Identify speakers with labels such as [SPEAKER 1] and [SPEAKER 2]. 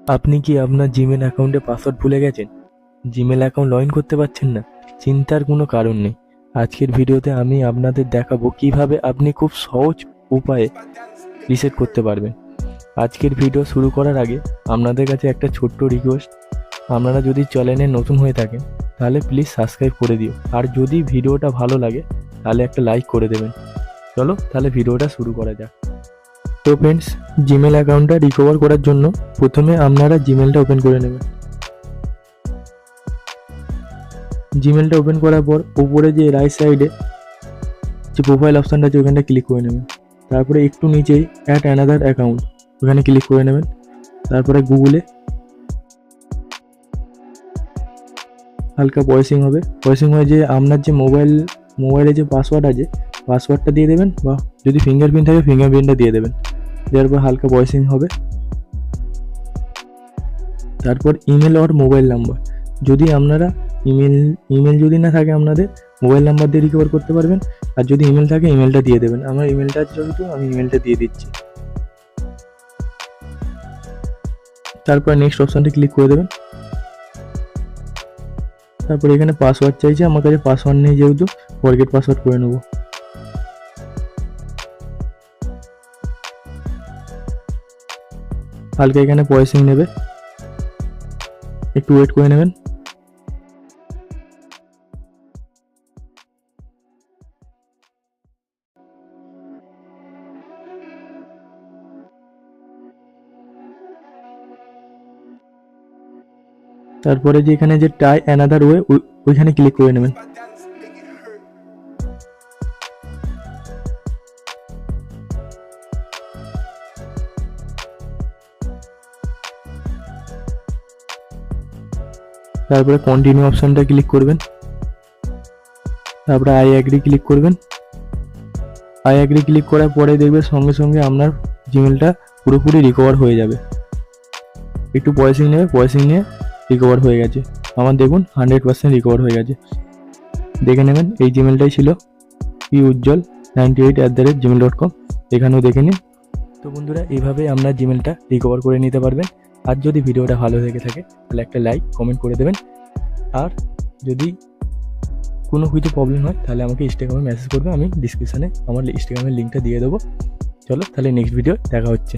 [SPEAKER 1] আপনি কি আপনার জিমেল অ্যাকাউন্টে পাসওয়ার্ড ভুলে গেছেন? জিমেল অ্যাকাউন্ট লগ ইন করতে পারছেন না? চিন্তার কোনো কারণ নেই। আজকের ভিডিওতে আমি আপনাদের দেখাবো কিভাবে আপনি খুব সহজ উপায়ে রিসেট করতে পারবেন। আজকের ভিডিও শুরু করার আগে আপনাদের কাছে একটা ছোট্ট রিকোয়েস্ট, আপনারা যদি চ্যানেলে নতুন হয়ে থাকেন তাহলে প্লিজ সাবস্ক্রাইব করে দিও, আর যদি ভিডিওটা ভালো লাগে তাহলে একটা লাইক করে দেবেন। চলো তাহলে ভিডিওটা শুরু করা যাক। তো ফ্রেন্ডস, জিমেল অ্যাকাউন্টটা রিকভার করার জন্য প্রথমে আপনারা জিমেলটা ওপেন করে নেবেন। জিমেলটা ওপেন করার পর উপরে যে রাইট সাইডে যে প্রোফাইল অপশানটা আছে ওখানটা ক্লিক করে নেবেন। তারপরে একটু নিচেই অ্যাড অ্যানাদার অ্যাকাউন্ট ওখানে ক্লিক করে নেবেন। তারপরে গুগলে হালকা ভয়েসিং হবে, ভয়েসিং হয়ে যে আপনার যে মোবাইলে যে পাসওয়ার্ড আছে পাসওয়ার্ডটা দিয়ে দেবেন, বা যদি ফিঙ্গারপ্রিন্ট থাকে ফিঙ্গারপ্রিন্টটা দিয়ে দেবেন। দেওয়ার পর হালকা ভয়েসিং হবে। তারপর ইমেল আর মোবাইল নাম্বার, যদি আপনারা ইমেল যদি না থাকে আপনাদের মোবাইল নাম্বার দিয়ে রিকভার করতে পারবেন, আর যদি ইমেল থাকে ইমেলটা দিয়ে দেবেন। আমার ইমেলটা যেহেতু আমি ইমেলটা দিয়ে দিচ্ছি। তারপর নেক্সট অপশানটা ক্লিক করে দেবেন। তারপর এখানে পাসওয়ার্ড চাইছে, আমার কাছে পাসওয়ার্ড নেই যেহেতু ফরগেট পাসওয়ার্ড করে নেব। হালকা এখানে ভয়েসিং নেবে, একটু ওয়েট করে নেবেন। তারপরে যে এখানে যে ট্রাই অ্যানাদার ওয়ে ওইখানে ক্লিক করে নেবেন। তারপরে কন্টিনিউ অপশানটা ক্লিক করবেন। তারপরে আই অ্যাগ্রি ক্লিক করবেন। আই অ্যাগ্রি ক্লিক করার পরে দেখবে সঙ্গে সঙ্গে আপনার জিমেলটা পুরোপুরি রিকভার হয়ে যাবে। একটু ভয়েসিং নেবে, ভয়েসিং নিয়ে রিকভার হয়ে গেছে। আমার দেখুন 100% রিকভার হয়ে গেছে। দেখে নেবেন এই জিমেলটাই ছিল pujjwal98@gmail.com, এখানেও দেখে নিন। তো বন্ধুরা, এইভাবে আপনার জিমেলটা রিকভার করে নিতে পারবেন। আর যদি ভিডিওটা ভালো লেগে থাকে তাহলে একটা লাইক কমেন্ট করে দেবেন। আর যদি কোনো কিছু প্রবলেম হয় তাহলে আমাকে ইনস্টাগ্রামে মেসেজ করবে, আমি ডিসক্রিপশানে আমার ইনস্টাগ্রামের লিঙ্কটা দিয়ে দেবো। চলো তাহলে নেক্সট ভিডিও দেখা হচ্ছে।